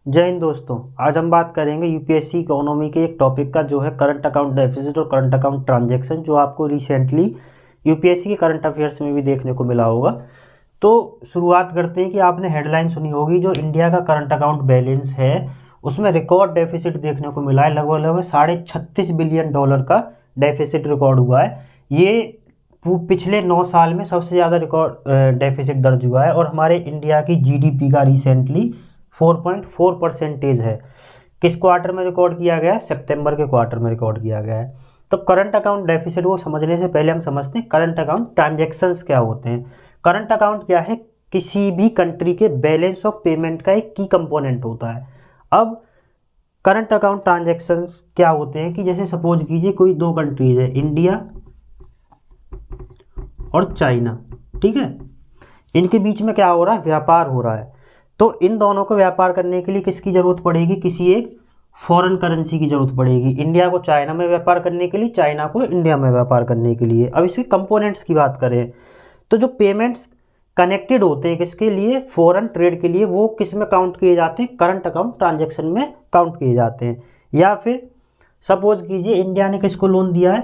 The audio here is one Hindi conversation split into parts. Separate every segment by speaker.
Speaker 1: जय हिंद दोस्तों। आज हम बात करेंगे यूपीएससी इकोनॉमी के एक टॉपिक का जो है करंट अकाउंट डेफिसिट और करंट अकाउंट ट्रांजैक्शन, जो आपको रिसेंटली यूपीएससी के करंट अफेयर्स में भी देखने को मिला होगा। तो शुरुआत करते हैं कि आपने हेडलाइन सुनी होगी, जो इंडिया का करंट अकाउंट बैलेंस है उसमें रिकॉर्ड डेफिसिट देखने को मिला है। लगभग लगभग $36 बिलियन का डेफिसिट रिकॉर्ड हुआ है। ये पिछले 9 साल में सबसे ज़्यादा रिकॉर्ड डेफिसिट दर्ज हुआ है। और हमारे इंडिया की जीडीपी का रिसेंटली 4.4% है। किस क्वार्टर में रिकॉर्ड किया गया है? सितंबर के क्वार्टर में रिकॉर्ड किया गया है। तो करंट अकाउंट डेफिसिट को समझने से पहले हम समझते हैं करंट अकाउंट ट्रांजैक्शंस क्या होते हैं। करंट अकाउंट क्या है? किसी भी कंट्री के बैलेंस ऑफ पेमेंट का एक की कंपोनेंट होता है। अब करंट अकाउंट ट्रांजैक्शंस क्या होते हैं कि जैसे सपोज कीजिए कोई दो कंट्रीज है, इंडिया और चाइना, ठीक है। इनके बीच में क्या हो रहा है? व्यापार हो रहा है। तो इन दोनों को व्यापार करने के लिए किसकी ज़रूरत पड़ेगी? किसी एक फॉरेन करेंसी की ज़रूरत पड़ेगी। इंडिया को चाइना में व्यापार करने के लिए, चाइना को इंडिया में व्यापार करने के लिए। अब इसके कंपोनेंट्स की बात करें तो जो पेमेंट्स कनेक्टेड होते हैं किसके लिए? फॉरेन ट्रेड के लिए, वो किस में काउंट किए जाते हैं? करंट अकाउंट ट्रांजेक्शन में काउंट किए जाते हैं। या फिर सपोज कीजिए इंडिया ने किसको लोन दिया है?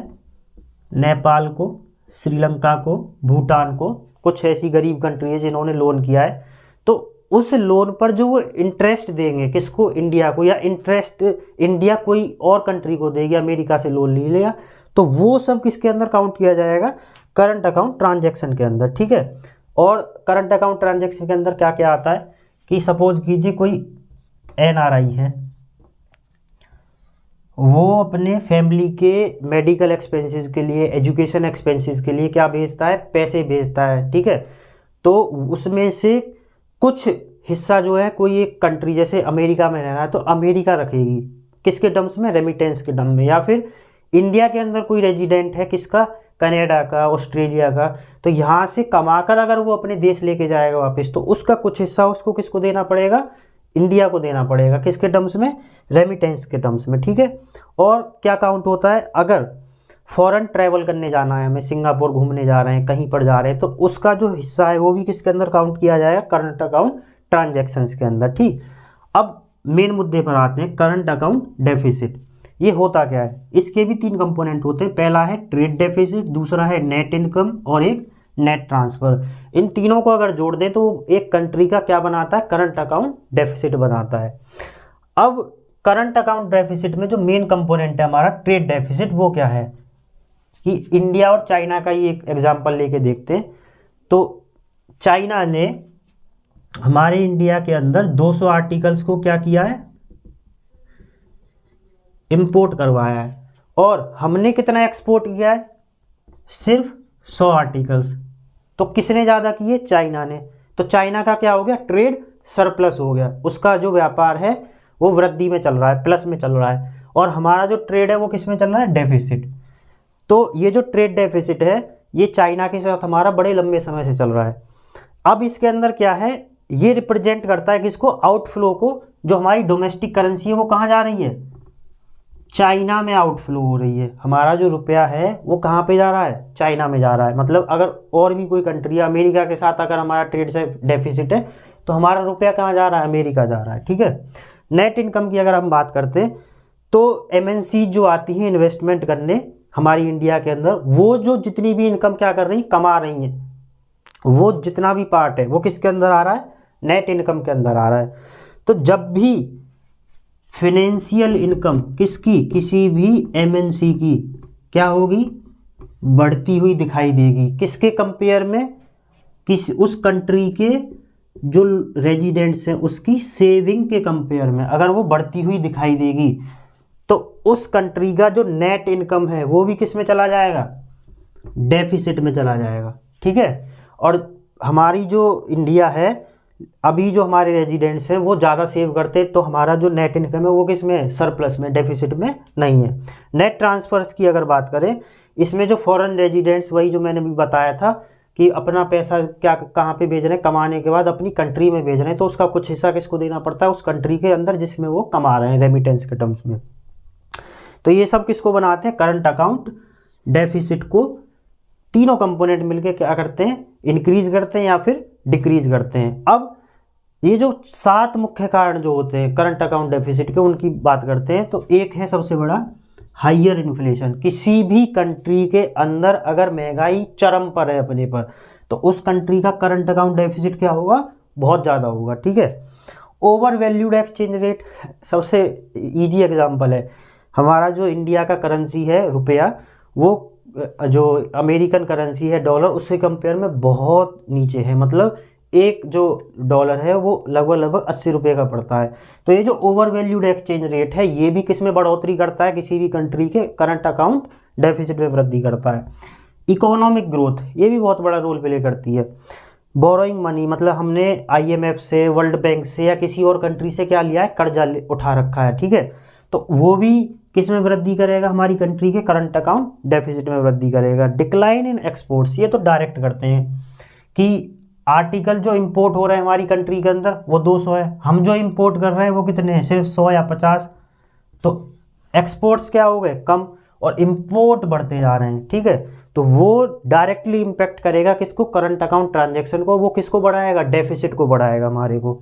Speaker 1: नेपाल को, श्रीलंका को, भूटान को, कुछ ऐसी गरीब कंट्री है जिन्होंने लोन किया है। तो उस लोन पर जो वो इंटरेस्ट देंगे किसको? इंडिया को। या इंटरेस्ट इंडिया कोई और कंट्री को देगी, अमेरिका से लोन ले लिया, तो वो सब किसके अंदर काउंट किया जाएगा? करंट अकाउंट ट्रांजैक्शन के अंदर, ठीक है। और करंट अकाउंट ट्रांजैक्शन के अंदर क्या क्या आता है कि सपोज कीजिए कोई एनआरआई है, वो अपने फैमिली के मेडिकल एक्सपेंसेस के लिए, एजुकेशन एक्सपेंसेस के लिए क्या भेजता है? पैसे भेजता है, ठीक है। तो उसमें से कुछ हिस्सा जो है कोई एक कंट्री, जैसे अमेरिका में रह रहा है तो अमेरिका रखेगी, किसके टर्म्स में? रेमिटेंस के टर्म में। या फिर इंडिया के अंदर कोई रेजिडेंट है, किसका? कनाडा का, ऑस्ट्रेलिया का, तो यहाँ से कमाकर अगर वो अपने देश लेके जाएगा वापस, तो उसका कुछ हिस्सा उसको किसको देना पड़ेगा? इंडिया को देना पड़ेगा। किसके टर्म्स में? रेमिटेंस के टर्म्स में, ठीक है। और क्या काउंट होता है? अगर फॉरेन ट्रैवल करने जाना है, हमें सिंगापुर घूमने जा रहे हैं, कहीं पर जा रहे हैं, तो उसका जो हिस्सा है वो भी किसके अंदर काउंट किया जाएगा? करंट अकाउंट ट्रांजैक्शंस के अंदर, ठीक। अब मेन मुद्दे पर आते हैं, करंट अकाउंट डेफिसिट। ये होता क्या है? इसके भी 3 कंपोनेंट होते हैं। पहला है ट्रेड डेफिसिट, दूसरा है नेट इनकम और एक नेट ट्रांसफ़र। इन तीनों को अगर जोड़ दें तो एक कंट्री का क्या बनाता है? करंट अकाउंट डेफिसिट बनाता है। अब करंट अकाउंट डेफिसिट में जो मेन कंपोनेंट है हमारा ट्रेड डेफिसिट, वो क्या है कि इंडिया और चाइना का ही एक एग्जांपल लेके देखते हैं। तो चाइना ने हमारे इंडिया के अंदर 200 आर्टिकल्स को क्या किया है? इंपोर्ट करवाया है। और हमने कितना एक्सपोर्ट किया है? सिर्फ 100 आर्टिकल्स। तो किसने ज़्यादा किए? चाइना ने। तो चाइना का क्या हो गया? ट्रेड सरप्लस हो गया, उसका जो व्यापार है वो वृद्धि में चल रहा है, प्लस में चल रहा है। और हमारा जो ट्रेड है वो किस में चल रहा है? डेफिसिट। तो ये जो ट्रेड डेफिसिट है ये चाइना के साथ हमारा बड़े लंबे समय से चल रहा है। अब इसके अंदर क्या है? ये रिप्रेजेंट करता है किसको? आउटफ्लो को। जो हमारी डोमेस्टिक करेंसी है वो कहाँ जा रही है? चाइना में आउटफ्लो हो रही है। हमारा जो रुपया है वो कहाँ पे जा रहा है? चाइना में जा रहा है। मतलब अगर और भी कोई कंट्री है, अमेरिका के साथ अगर हमारा ट्रेड से डेफिसिट है तो हमारा रुपया कहाँ जा रहा है? अमेरिका जा रहा है, ठीक है। नेट इनकम की अगर हम बात करते हैं तो एमएनसी जो आती हैं इन्वेस्टमेंट करने हमारी इंडिया के अंदर, वो जो जितनी भी इनकम क्या कर रही, कमा रही हैं, वो जितना भी पार्ट है वो किसके अंदर आ रहा है? नेट इनकम के अंदर आ रहा है। तो जब भी फाइनेंशियल इनकम किसकी, किसी भी एमएनसी की क्या होगी? बढ़ती हुई दिखाई देगी। किसके कंपेयर में? उस कंट्री के जो रेजिडेंट्स हैं उसकी सेविंग के कंपेयर में अगर वो बढ़ती हुई दिखाई देगी तो उस कंट्री का जो नेट इनकम है वो भी किस में चला जाएगा? डेफिसिट में चला जाएगा, ठीक है। और हमारी जो इंडिया है, अभी जो हमारे रेजिडेंट्स हैं वो ज़्यादा सेव करते हैं, तो हमारा जो नेट इनकम है वो किस में है? सरप्लस में, डेफिसिट में नहीं है। नेट ट्रांसफर्स की अगर बात करें, इसमें जो फॉरेन रेजिडेंट्स, वही जो मैंने भी बताया था कि अपना पैसा क्या कहाँ पे भेज रहे हैं, कमाने के बाद अपनी कंट्री में भेज रहे हैं, तो उसका कुछ हिस्सा किसको देना पड़ता है? उस कंट्री के अंदर जिसमें वो कमा रहे हैं, रेमिटेंस के टर्म्स में। तो ये सब किसको बनाते हैं? करंट अकाउंट डेफिसिट को तीनों कंपोनेंट मिलके क्या करते हैं? इंक्रीज करते हैं या फिर डिक्रीज करते हैं। अब ये जो 7 मुख्य कारण जो होते हैं करंट अकाउंट डेफिसिट के, उनकी बात करते हैं। तो एक है सबसे बड़ा हाइयर इन्फ्लेशन। किसी भी कंट्री के अंदर अगर महंगाई चरम पर है अपने पर, तो उस कंट्री का करंट अकाउंट डेफिसिट क्या होगा, बहुत ज़्यादा होगा, ठीक है। ओवर वैल्यूड एक्सचेंज रेट, सबसे इजी एग्जांपल है, हमारा जो इंडिया का करेंसी है रुपया, वो जो अमेरिकन करेंसी है डॉलर, उससे कंपेयर में बहुत नीचे है। मतलब एक जो डॉलर है वो लगभग 80 रुपये का पड़ता है। तो ये जो ओवर वैल्यूड एक्सचेंज रेट है, ये भी किस में बढ़ोतरी करता है, किसी भी कंट्री के करंट अकाउंट डेफिसिट में वृद्धि करता है। इकोनॉमिक ग्रोथ, ये भी बहुत बड़ा रोल प्ले करती है। बोरोइंग मनी, मतलब हमने IMF से, वर्ल्ड बैंक से या किसी और कंट्री से क्या लिया है, कर्जा उठा रखा है, ठीक है। तो वो भी किस में वृद्धि करेगा, हमारी कंट्री के करंट अकाउंट डेफिसिट में वृद्धि करेगा। डिक्लाइन इन एक्सपोर्ट्स, ये तो डायरेक्ट करते हैं कि आर्टिकल जो इंपोर्ट हो रहे हैं हमारी कंट्री के अंदर वो 200 है, हम जो इंपोर्ट कर रहे हैं वो कितने हैं, सिर्फ 100 या 50। तो एक्सपोर्ट्स क्या हो गए, कम, और इंपोर्ट बढ़ते जा रहे हैं, ठीक है। तो वो डायरेक्टली इम्पैक्ट करेगा किसको, करंट अकाउंट ट्रांजैक्शन को। वो किसको बढ़ाएगा, डेफिसिट को बढ़ाएगा हमारे को।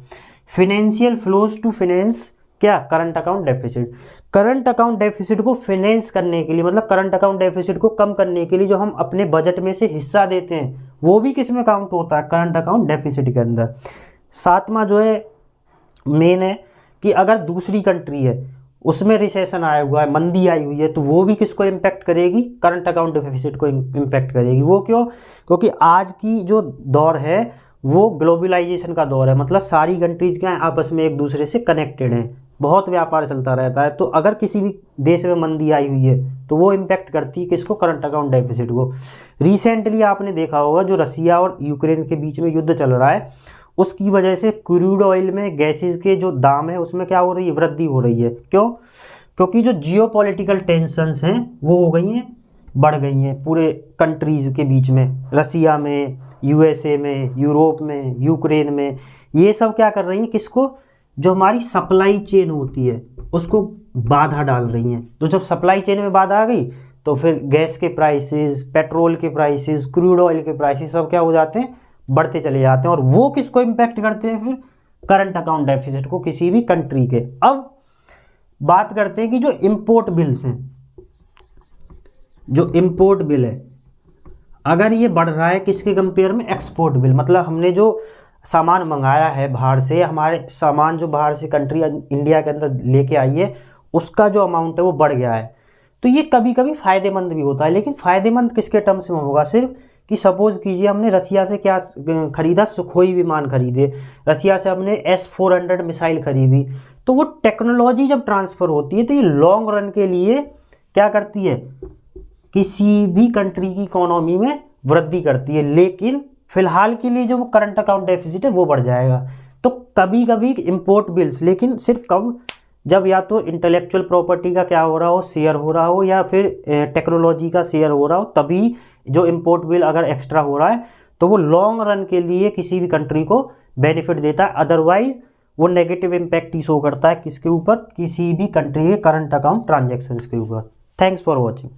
Speaker 1: फिनेंशियल फ्लोज टू फिनेंस क्या, current account deficit. Current account deficit को फिनेंस करने के लिए, मतलब करंट अकाउंट डेफिसिट को कम करने के लिए जो हम अपने बजट में से हिस्सा देते हैं, वो भी किस में काउंट होता है, करंट अकाउंट डेफिसिट के अंदर। 7वां जो है मेन है कि अगर दूसरी कंट्री है उसमें रिसेशन आया हुआ है, मंदी आई हुई है, तो वो भी किसको इम्पैक्ट करेगी, करंट अकाउंट डेफिसिट को इम्पैक्ट करेगी। वो क्यों, क्योंकि आज की जो दौर है वो ग्लोबलाइजेशन का दौर है। मतलब सारी कंट्रीज क्या है, आपस में एक दूसरे से कनेक्टेड हैं, बहुत व्यापार चलता रहता है। तो अगर किसी भी देश में मंदी आई हुई है तो वो इम्पैक्ट करती है किसको, करंट अकाउंट डेफिसिट को। रिसेंटली आपने देखा होगा जो रसिया और यूक्रेन के बीच में युद्ध चल रहा है, उसकी वजह से क्रूड ऑयल में गैसेस के जो दाम है उसमें क्या हो रही है, वृद्धि हो रही है। क्यों, क्योंकि जो जियोपॉलिटिकल टेंशन्स हैं वो हो गई हैं, बढ़ गई हैं पूरे कंट्रीज़ के बीच में, रसिया में, USA में, यूरोप में, यूक्रेन में। ये सब क्या कर रही हैं, किसको, जो हमारी सप्लाई चेन होती है उसको बाधा डाल रही हैं। तो जब सप्लाई चेन में बाधा आ गई तो फिर गैस के प्राइसेस, पेट्रोल के प्राइसेस, क्रूड ऑयल के प्राइसेस सब क्या हो जाते हैं, बढ़ते चले जाते हैं। और वो किसको इम्पैक्ट करते हैं, फिर करंट अकाउंट डेफिसिट को किसी भी कंट्री के। अब बात करते हैं कि जो इम्पोर्ट बिल्स हैं, जो इम्पोर्ट बिल है अगर ये बढ़ रहा है किसके कंपेयर में, एक्सपोर्ट बिल। मतलब हमने जो सामान मंगाया है बाहर से, हमारे सामान जो बाहर से कंट्री इंडिया के अंदर लेके आई है, उसका जो अमाउंट है वो बढ़ गया है। तो ये कभी कभी फ़ायदेमंद भी होता है, लेकिन फ़ायदेमंद किसके टर्म्स में होगा, सिर्फ कि सपोज़ कीजिए हमने रसिया से क्या खरीदा, सुखोई विमान खरीदे, रसिया से हमने S-400 मिसाइल खरीदी। तो वो टेक्नोलॉजी जब ट्रांसफ़र होती है तो ये लॉन्ग रन के लिए क्या करती है, किसी भी कंट्री की इकोनॉमी में वृद्धि करती है। लेकिन फिलहाल के लिए जो वो करंट अकाउंट डेफिसिट है वो बढ़ जाएगा। तो कभी कभी इंपोर्ट बिल्स, लेकिन सिर्फ कब, जब या तो इंटेलेक्चुअल प्रॉपर्टी का क्या हो रहा हो, शेयर हो रहा हो, या फिर टेक्नोलॉजी का शेयर हो रहा हो, तभी जो इंपोर्ट बिल अगर एक्स्ट्रा हो रहा है तो वो लॉन्ग रन के लिए किसी भी कंट्री को बेनिफिट देता है। अदरवाइज वो नेगेटिव इम्पैक्ट ही शो करता है किसके ऊपर, किसी भी कंट्री के करंट अकाउंट ट्रांजेक्शन्स के ऊपर। Thanks for watching.